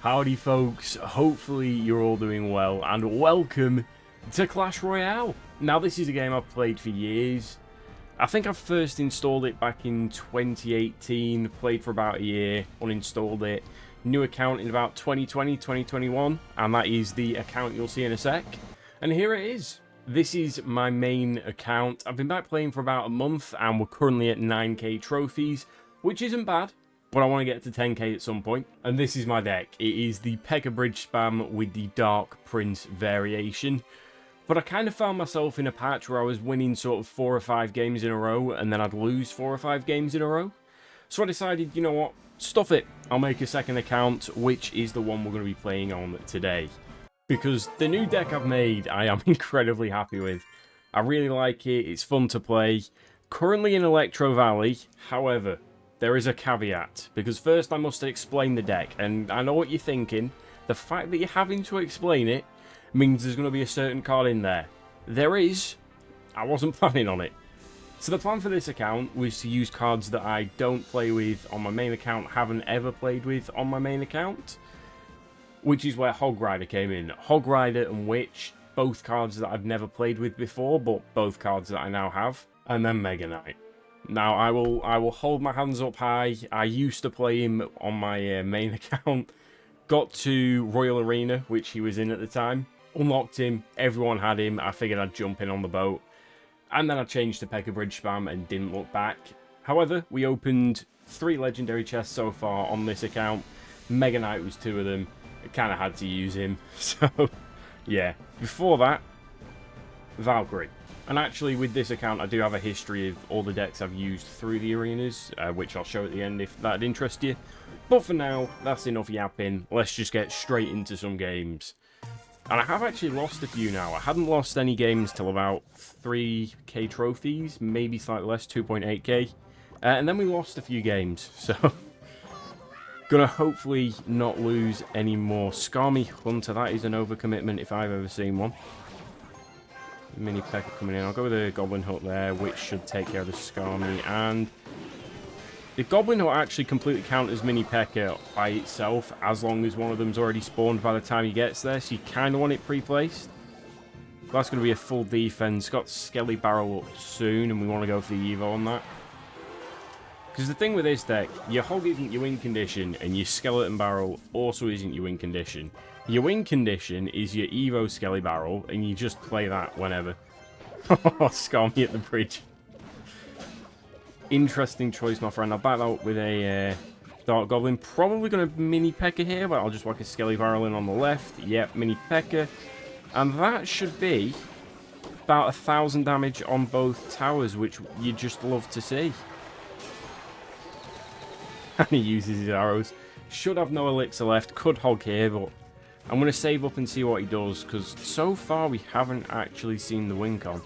Howdy folks, hopefully you're all doing well and welcome to Clash Royale. Now this is a game I've played for years. I think I first installed it back in 2018, played for about a year, uninstalled it. New account in about 2020, 2021, and that is the account you'll see in a sec. And here it is. This is my main account. I've been back playing for about a month and we're currently at 9k trophies, which isn't bad. But I want to get to 10k at some point. And this is my deck. It is the Bridgespam with the Dark Prince variation. But I kind of found myself in a patch where I was winning sort of 4 or 5 games in a row, and then I'd lose 4 or 5 games in a row. So I decided, you know what, stuff it. I'll make a second account, which is the one we're going to be playing on today. Because the new deck I've made, I am incredibly happy with. I really like it, it's fun to play. Currently in Electro Valley, however, there is a caveat, because first I must explain the deck, and I know what you're thinking. The fact that you're having to explain it means there's going to be a certain card in there. There is. I wasn't planning on it. So the plan for this account was to use cards that I don't play with on my main account, haven't ever played with on my main account, which is where Hog Rider came in. Hog Rider and Witch, both cards that I've never played with before, but both cards that I now have. And then Mega Knight. Now, I will hold my hands up high. I used to play him on my main account. Got to Royal Arena, which he was in at the time. Unlocked him. Everyone had him. I figured I'd jump in on the boat. And then I changed to Bridgespam and didn't look back. However, we opened 3 legendary chests so far on this account. Mega Knight was 2 of them. I kind of had to use him. So, yeah. Before that, Valkyrie. And actually, with this account, I do have a history of all the decks I've used through the arenas, which I'll show at the end if that'd interest you. But for now, that's enough yapping. Let's just get straight into some games. And I have actually lost a few now. I hadn't lost any games till about 3k trophies, maybe slightly less, 2.8k. And then we lost a few games, so gonna hopefully not lose any more. Skarmy Hunter, that is an overcommitment if I've ever seen one. Mini P.E.K.K.A coming in. I'll go with the Goblin Hut there, which should take care of the Skarmy. And the Goblin Hut actually completely counts as Mini P.E.K.K.A by itself, as long as one of them's already spawned by the time he gets there. So you kind of want it pre-placed. That's going to be a full defense. Got Skelly Barrel up soon, and we want to go for the Evo on that. Because the thing with this deck, your Hog isn't your win condition, and your Skeleton Barrel also isn't your win condition. Your win condition is your Evo Skelly Barrel, and you just play that whenever. Skarmy at the bridge. Interesting choice, my friend. I'll back that up with a Dark Goblin. Probably going to Mini P.E.K.K.A here, but I'll just whack a Skelly Barrel in on the left. Yep, Mini P.E.K.K.A. And that should be about 1,000 damage on both towers, which you just love to see. And he uses his arrows. Should have no elixir left. Could hog here, but I'm going to save up and see what he does, because so far we haven't actually seen the win con.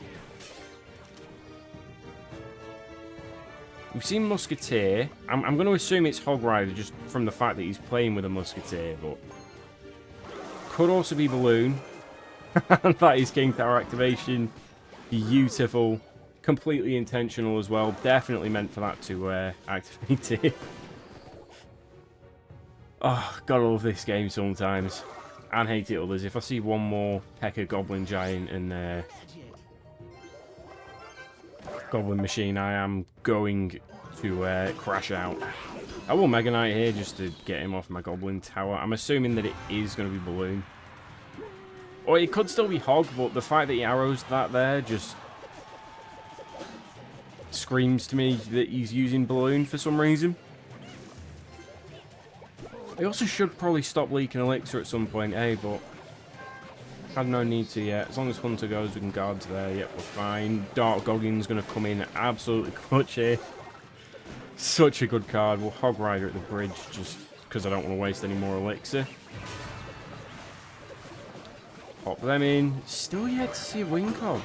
We've seen Musketeer. I'm going to assume it's Hog Rider just from the fact that he's playing with a Musketeer, but could also be Balloon. That is King Tower activation. Beautiful. Completely intentional as well. Definitely meant for that to activate it. Oh, gotta love this game sometimes. And hate it others. If I see one more P.E.K.K.A Goblin Giant and Goblin Machine, I am going to crash out. I will Mega Knight here just to get him off my Goblin Tower. I'm assuming that it is going to be Balloon. Or it could still be Hog, but the fact that he arrows that there just screams to me that he's using Balloon for some reason. I also should probably stop leaking elixir at some point, but had no need to yet. As long as Hunter goes, we can guards there. Yep, we're fine. Dark Goggin's going to come in absolutely clutch here. Such a good card. We'll Hog Rider at the bridge just because I don't want to waste any more elixir. Pop them in. Still yet to see a win con.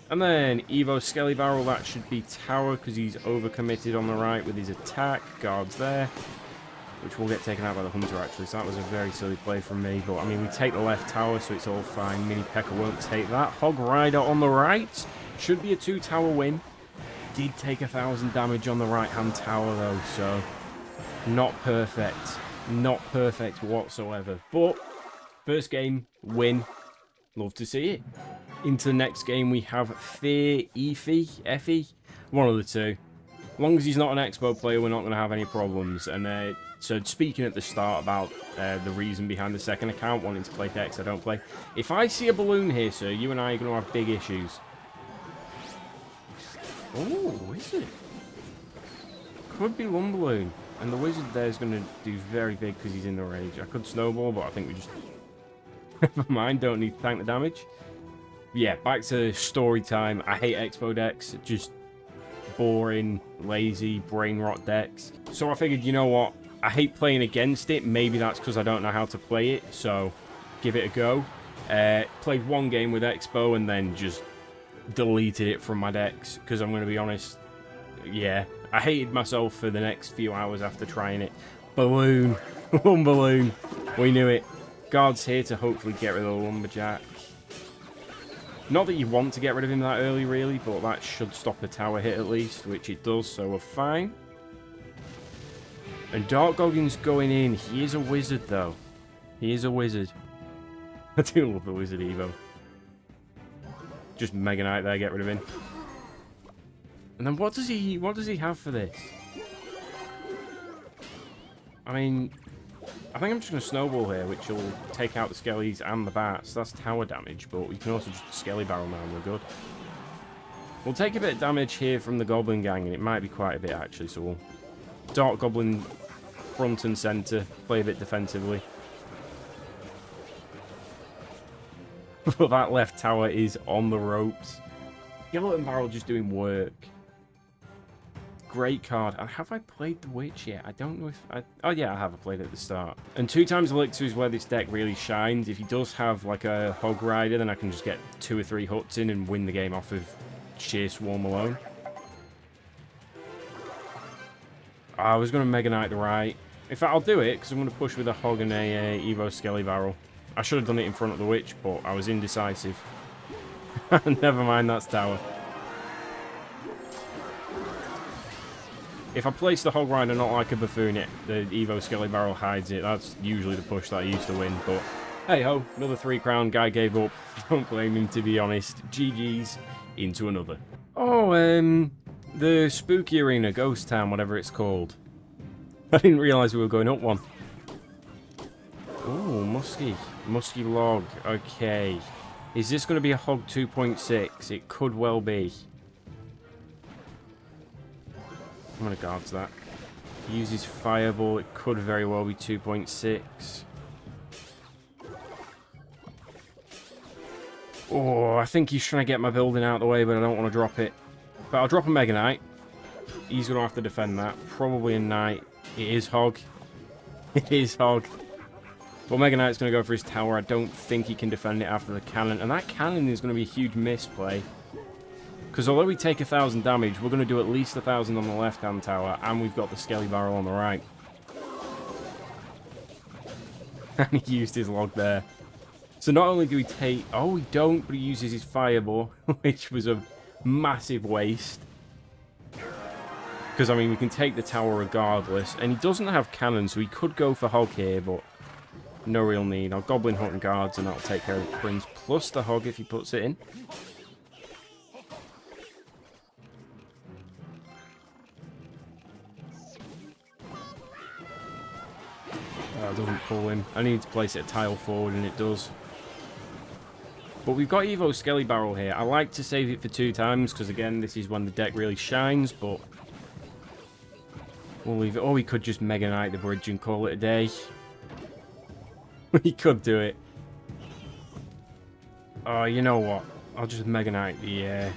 And then Evo Skelly Barrel, that should be tower because he's overcommitted on the right with his attack. Guards there. Which will get taken out by the Hunter, actually. So that was a very silly play from me. But, I mean, we take the left tower, so it's all fine. Mini P.E.K.K.A won't take that. Hog Rider on the right. Should be a 2-tower win. Did take 1,000 damage on the right-hand tower, though. So, not perfect. Not perfect whatsoever. But, first game, win. Love to see it. Into the next game, we have Fear Effie. One of the two. As long as he's not an Expo player, we're not going to have any problems. And so speaking at the start about the reason behind the second account, wanting to play decks I don't play. If I see a balloon here, sir, you and I are going to have big issues. Oh, is it? Could be one balloon. And the wizard there is going to do very big because he's in the rage. I could snowball, but I think we just... Never mind, don't need to tank the damage. Yeah, back to story time. I hate Expo decks. Just boring, lazy, brain rot decks. So I figured, you know what? I hate playing against it. Maybe that's because I don't know how to play it. So give it a go. Played one game with Expo and then just deleted it from my decks. Because I'm going to be honest, yeah, I hated myself for the next few hours after trying it. Balloon. One balloon. We knew it. Guard's here to hopefully get rid of the Lumberjack. Not that you want to get rid of him that early, really, but that should stop a tower hit at least, which it does, so we're fine. And Dark Goggins going in. He is a wizard, though. He is a wizard. I do love the wizard Evo. Just Mega Knight there, get rid of him. And then what does he have for this? I mean, I think I'm just going to snowball here, which will take out the skellies and the bats. That's tower damage, but we can also just skelly barrel now and we're good. We'll take a bit of damage here from the Goblin Gang, and it might be quite a bit, actually, so we'll Dark Goblin front and centre, play a bit defensively. But that left tower is on the ropes. Skeleton Barrel just doing work. Great card. And have I played the Witch yet? I don't know if I... Oh, yeah, I have. Played it at the start. And 2 times Elixir is where this deck really shines. If he does have, like, a Hog Rider, then I can just get 2 or 3 huts in and win the game off of sheer swarm alone. I was going to Mega Knight the right. In fact, I'll do it, because I'm going to push with a Hog and a Evo Skelly Barrel. I should have done it in front of the Witch, but I was indecisive. Never mind, that's tower. If I place the Hog Rider not like a buffoon, the Evo Skelly Barrel hides it. That's usually the push that I used to win, but hey ho, another 3 crown, guy gave up. Don't blame him, to be honest. GG's, into another. Oh, the Spooky Arena, Ghost Town, whatever it's called. I didn't realise we were going up one. Oh, Musky Log, okay. Is this going to be a Hog 2.6? It could well be. I'm going to guard that. He uses Fireball. It could very well be 2.6. Oh, I think he's trying to get my building out of the way, but I don't want to drop it. But I'll drop a Mega Knight. He's going to have to defend that. Probably a Knight. It is Hog. It is Hog. Well, Mega Knight's going to go for his tower. I don't think he can defend it after the cannon. And that cannon is going to be a huge misplay. Because although we take 1,000 damage, we're going to do at least 1,000 on the left-hand tower, and we've got the Skelly Barrel on the right. And he used his log there. So not only do we take... Oh, we don't, but he uses his Fireball, which was a massive waste. Because, I mean, we can take the tower regardless. And he doesn't have cannon, so he could go for Hog here, but no real need. I'll Goblin Hunt and Guards, and that'll take care of the Prince, plus the Hog if he puts it in. That doesn't pull him. I need to place it a tile forward, and it does. But we've got Evo Skelly Barrel here. I like to save it for 2 times, because again, this is when the deck really shines, but we'll leave it. Or we could just Mega Knight the bridge and call it a day. We could do it. Oh, you know what? I'll just Mega Knight the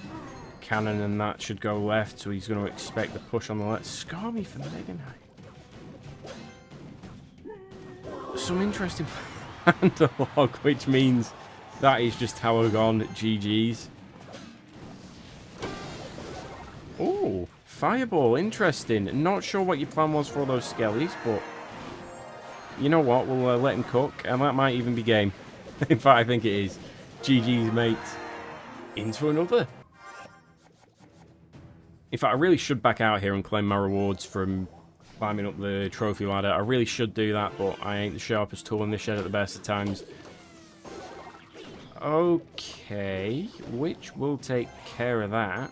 cannon, and that should go left, so he's going to expect the push on the left. Scar me for Mega Knight. Some interesting log, which means that is just tower gone. GG's. Oh, Fireball, interesting. Not sure what your plan was for all those skellies, but you know what? We'll let him cook, and that might even be game. In fact, I think it is. GG's, mates. Into another. In fact, I really should back out here and claim my rewards from climbing up the trophy ladder. I really should do that, but I ain't the sharpest tool in this shed at the best of times. Okay, which will take care of that.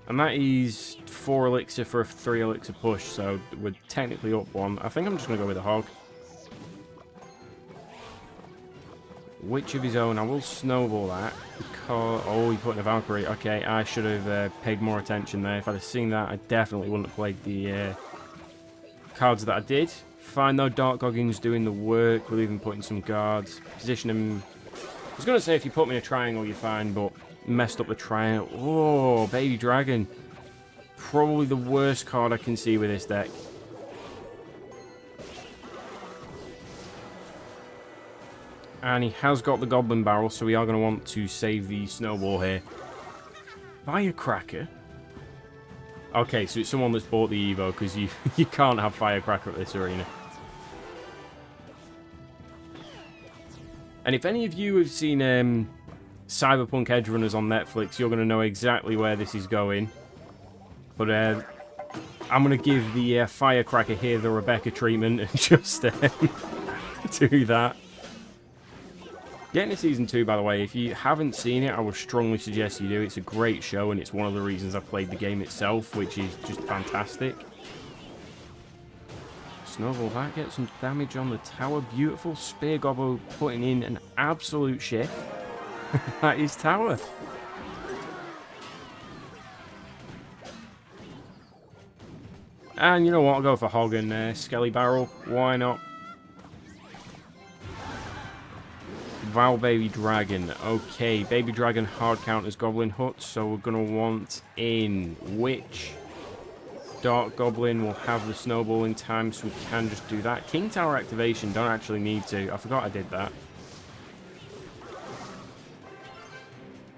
And that is 4 elixir for a 3 elixir push, so we're technically up 1. I think I'm just going to go with a hog. Witch of his own. I will snowball that because... Oh, he put in a Valkyrie. Okay, I should have paid more attention there. If I'd have seen that, I definitely wouldn't have played the cards that I did. Fine though, Dark Goggins doing the work. We'll even put in some guards. Position him... I was going to say if you put me in a triangle, you're fine, but messed up the triangle. Oh, Baby Dragon. Probably the worst card I can see with this deck. And he has got the Goblin Barrel, so we are going to want to save the Snowball here. Firecracker? Okay, so it's someone that's bought the Evo, because you can't have Firecracker at this arena. And if any of you have seen Cyberpunk Edge Runners on Netflix, you're going to know exactly where this is going. But I'm going to give the Firecracker here the Rebecca treatment and just do that. Getting to Season 2, by the way, if you haven't seen it, I would strongly suggest you do. It's a great show, and it's one of the reasons I played the game itself, which is just fantastic. Snowball, that gets some damage on the tower. Beautiful. Spear Gobbo putting in an absolute shift. That is tower. And you know what? I'll go for Hog and Skelly Barrel. Why not? Val Baby Dragon. Okay, Baby Dragon hard counters Goblin Hut, so we're going to want in Witch. Dark Goblin will have the Snowball in time, so we can just do that. King Tower activation, don't actually need to. I forgot I did that.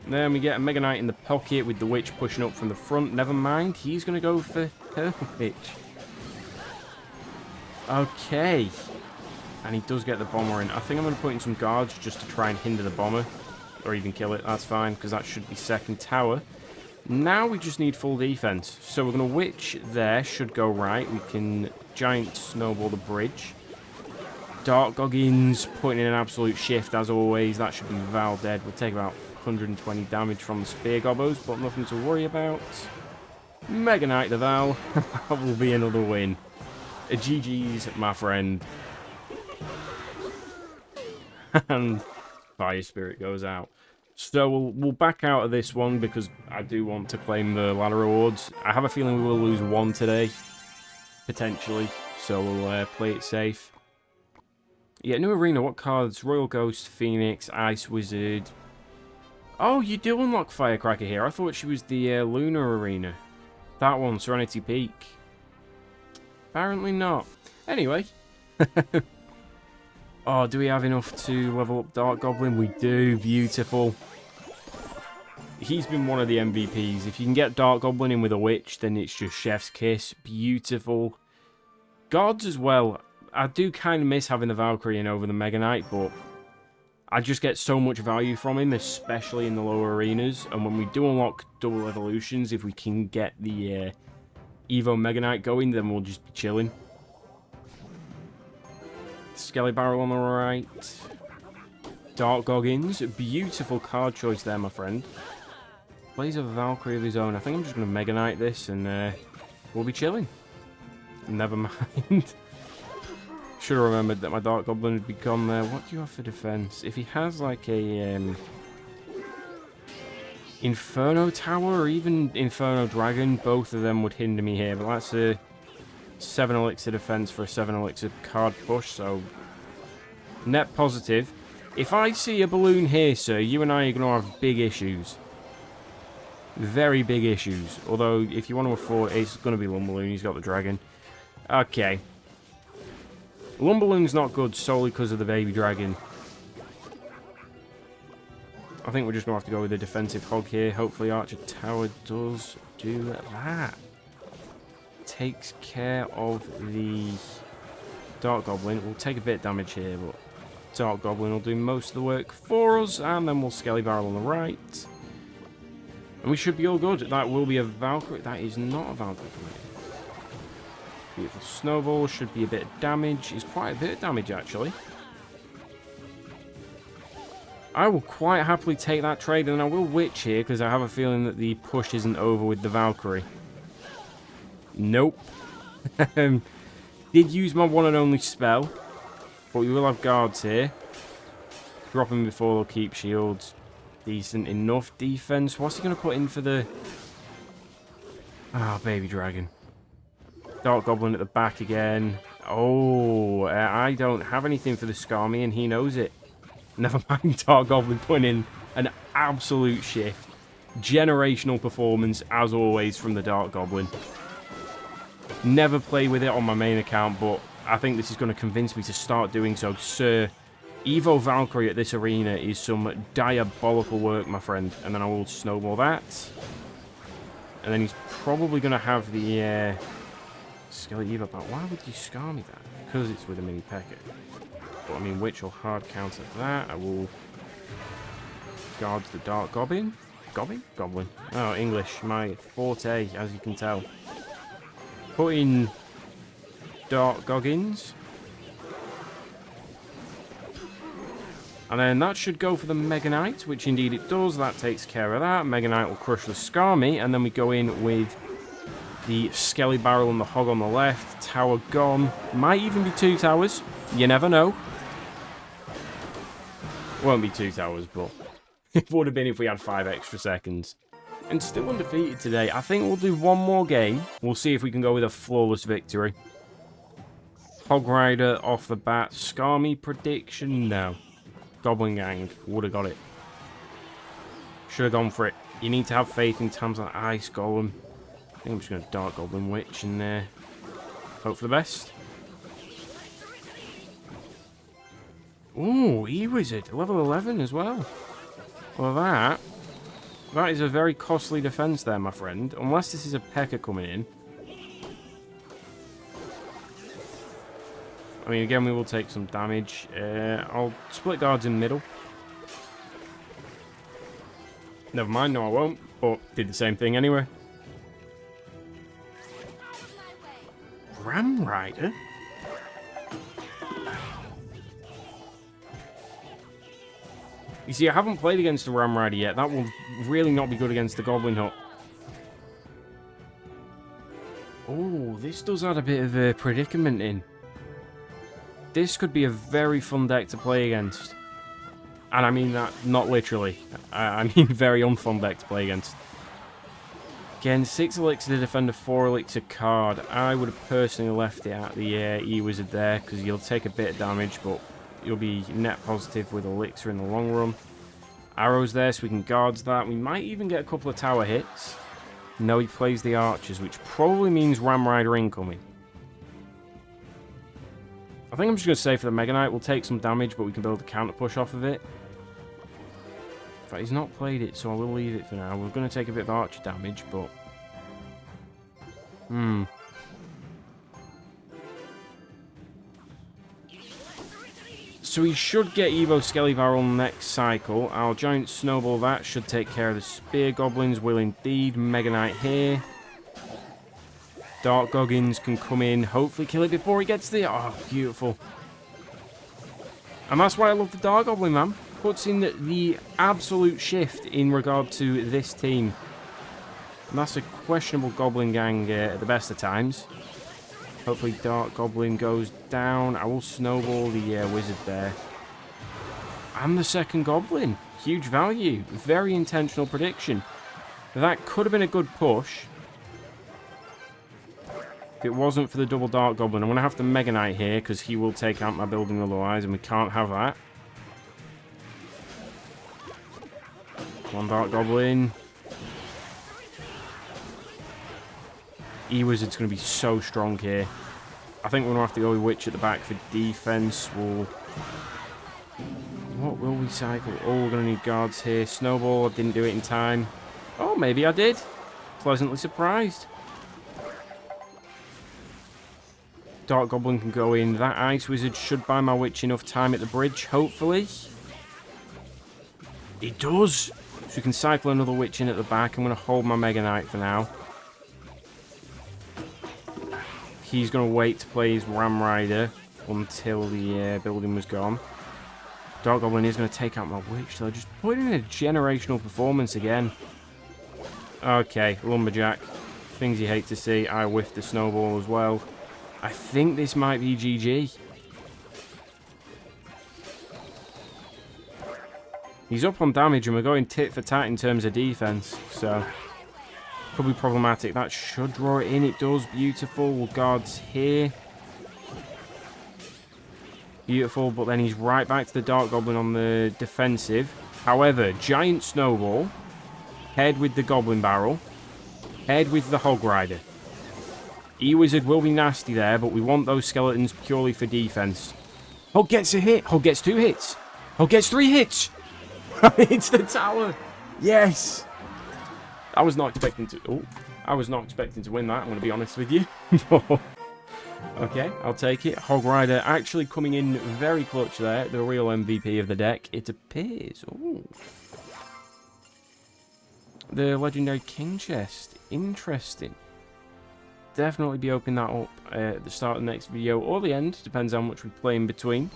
Then we get a Mega Knight in the pocket with the Witch pushing up from the front. Never mind, he's going to go for her Witch. Okay. And he does get the bomber in. I think I'm going to put in some guards just to try and hinder the bomber. Or even kill it. That's fine, because that should be second tower. Now we just need full defense. So we're going to Witch there. Should go right. We can Giant Snowball the bridge. Dark Goggins putting in an absolute shift, as always. That should be Val dead. We'll take about 120 damage from the Spear Gobbos, but nothing to worry about. Mega Knight the Val. That will be another win. A GG's, my friend. And Fire Spirit goes out. So we'll back out of this one because I do want to claim the ladder rewards. I have a feeling we will lose one today, potentially. So we'll play it safe. Yeah, new arena. What cards? Royal Ghost, Phoenix, Ice Wizard. Oh, you do unlock Firecracker here. I thought she was the Lunar Arena. That one, Serenity Peak. Apparently not. Anyway. Oh, do we have enough to level up Dark Goblin? We do. Beautiful. He's been one of the MVPs. If you can get Dark Goblin in with a Witch, then it's just Chef's Kiss. Beautiful. Gods as well. I do kind of miss having the Valkyrie in over the Mega Knight, but I just get so much value from him, especially in the lower arenas. And when we do unlock double evolutions, if we can get the Evo Mega Knight going, then we'll just be chilling. Skelly Barrel on the right. Dark Goggins. Beautiful card choice there, my friend. Plays a Valkyrie of his own. I think I'm just going to Mega Knight this and we'll be chilling. Never mind. Should have remembered that my Dark Goblin had become there. What do you have for defense? If he has like a Inferno Tower or even Inferno Dragon, both of them would hinder me here. But that's a 7 elixir defense for a 7 elixir card push, so net positive. If I see a balloon here, sir, you and I are going to have big issues. Very big issues. Although, if you want to afford it, it's going to be Lumballoon. He's got the dragon. Okay. Lumballoon's not good solely because of the baby dragon. I think we're just going to have to go with a defensive hog here. Hopefully Archer Tower does do that. Takes care of the Dark Goblin. We'll take a bit of damage here, but Dark Goblin will do most of the work for us, and then we'll Skelly Barrel on the right. And we should be all good. That will be a Valkyrie. That is not a Valkyrie. Beautiful snowball. Should be a bit of damage. It's quite a bit of damage, actually. I will quite happily take that trade, and I will witch here, because I have a feeling that the push isn't over with the Valkyrie. Nope. Did use my one and only spell, but we will have guards here. Drop them before they'll keep shields. Decent enough defense. What's he going to put in for the... Ah, baby dragon. Dark Goblin at the back again. Oh, I don't have anything for the Skarmy, and he knows it. Never mind Dark Goblin putting in an absolute shift. Generational performance, as always, from the Dark Goblin. Never play with it on my main account, but I think this is going to convince me to start doing so. Sir, Evo Valkyrie at this arena is some diabolical work, my friend. And then I will snowball that. And then he's probably going to have the Skelly Evo back. Why would you scar me that? Because it's with a mini P.E.K.K.A. But I mean, Witch will hard counter that. I will guard the Dark Goblin. Goblin? Oh, English. My forte, as you can tell. Put in Dark Goggins. And then that should go for the Mega Knight, which indeed it does. That takes care of that. Mega Knight will crush the Skarmy. And then we go in with the Skelly Barrel and the Hog on the left. Tower gone. Might even be 2 towers. You never know. Won't be 2 towers, but it would have been if we had 5 extra seconds. And still undefeated today. I think we'll do one more game. We'll see if we can go with a flawless victory. Hog Rider off the bat. Skarmy prediction? No. Goblin Gang. Would have got it. Should have gone for it. You need to have faith in Tamsin Ice Golem. I think I'm just going to Dark Goblin Witch in there. Hope for the best. Ooh, E-Wizard. Level 11 as well. Well, that is a very costly defense there, my friend. Unless this is a P.E.K.K.A. coming in. I mean, again, we will take some damage. I'll split guards in middle. Never mind, no I won't. But did the same thing anyway. Ram Rider? You see, I haven't played against the Ram Rider yet. That will really not be good against the Goblin Hut. Oh, this does add a bit of a predicament in. This could be a very fun deck to play against. And I mean that not literally. I mean very unfun deck to play against. Again, 6 elixir to defend a 4 elixir card. I would have personally left it at the E-Wizard there, because you'll take a bit of damage, but you'll be net positive with elixir in the long run. Arrows there, so we can guard that. We might even get a couple of tower hits. No, he plays the archers, which probably means Ram Rider incoming. I think I'm just going to say for the Mega Knight, we'll take some damage, but we can build a counter push off of it. In fact, he's not played it, so I will leave it for now. We're going to take a bit of archer damage, but... So he should get Evo Skelly Barrel next cycle. Our giant snowball that should take care of the spear goblins. Will indeed. Mega Knight here. Dark Goggins can come in. Hopefully kill it before he gets there. Oh, beautiful. And that's why I love the Dark Goblin, man. Puts in the absolute shift in regard to this team. And that's a questionable Goblin Gang at the best of times. Hopefully Dark Goblin goes down. I will snowball the wizard there. And the second Goblin. Huge value. Very intentional prediction. That could have been a good push. If it wasn't for the double Dark Goblin. I'm going to have to Mega Knight here, because he will take out my building otherwise, and we can't have that. One Dark Goblin. E-Wizard's going to be so strong here. I think we're going to have to go with Witch at the back for defense. What will we cycle? Oh, we're going to need guards here. Snowball, I didn't do it in time. Oh, maybe I did. Pleasantly surprised. Dark Goblin can go in. That Ice Wizard should buy my Witch enough time at the bridge, hopefully. It does. So we can cycle another Witch in at the back. I'm going to hold my Mega Knight for now. he's going to wait to play his Ram Rider until the building was gone. Dark Goblin is going to take out my Witch, so just put in a generational performance again. Okay, Lumberjack. Things you hate to see. I whiffed the snowball as well. I think this might be GG. He's up on damage and we're going tit for tat in terms of defense, so could be problematic. That should draw it in. It does. Beautiful. Guards here. Beautiful, but then he's right back to the Dark Goblin on the defensive. However, giant snowball, paired with the Goblin Barrel, paired with the Hog Rider. E-Wizard will be nasty there, but we want those skeletons purely for defense. Hog gets a hit. Hog gets 2 hits. Hog gets 3 hits. It's the tower. Yes. I was not expecting to... Oh, I was not expecting to win that, I'm going to be honest with you. Okay, I'll take it. Hog Rider actually coming in very clutch there. The real MVP of the deck, it appears. Ooh. The Legendary King Chest. Interesting. Definitely be opening that up at the start of the next video or the end. Depends how much we play in between.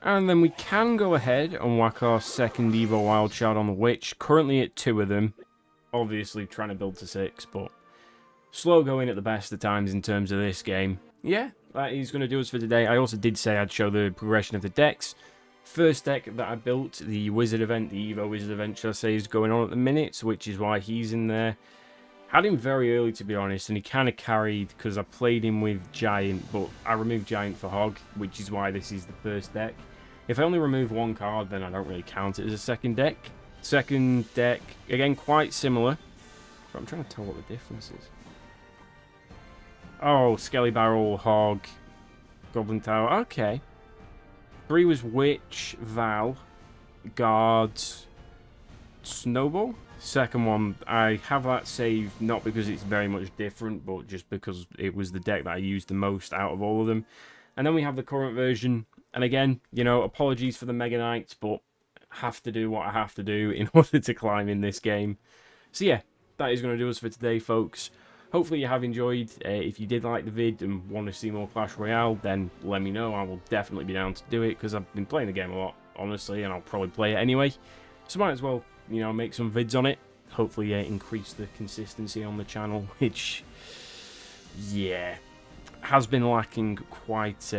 And then we can go ahead and whack our second Evo Wild Shard on the Witch. Currently at 2 of them. Obviously trying to build to 6, but slow going at the best of times in terms of this game. Yeah, that is going to do us for today. I also did say I'd show the progression of the decks. First deck that I built, the Wizard event, the Evo Wizard event, should I say, is going on at the minute, which is why he's in there. Had him very early, to be honest, and he kind of carried because I played him with Giant, but I removed Giant for Hog, which is why this is the first deck. If I only remove 1 card, then I don't really count it as a second deck. Second deck, again, quite similar. But I'm trying to tell what the difference is. Oh, Skelly Barrel, Hog, Goblin Tower. Okay. 3 was Witch, Val, Guards, Snowball. Second one, I have that saved not because it's very much different, but just because it was the deck that I used the most out of all of them. And then we have the current version. And again, you know, apologies for the Mega Knights, but have to do what I have to do in order to climb in this game. So yeah, that is going to do us for today, folks. Hopefully you have enjoyed. If you did like the vid and want to see more Clash Royale, then let me know. I will definitely be down to do it because I've been playing the game a lot, honestly, and I'll probably play it anyway. So might as well, you know, make some vids on it. Hopefully increase the consistency on the channel, which, yeah, has been lacking quite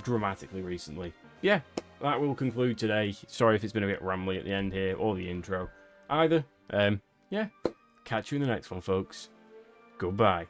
dramatically recently. Yeah, that will conclude today. Sorry if it's been a bit rambly at the end here, or the intro. Either. Yeah, catch you in the next one, folks. Goodbye.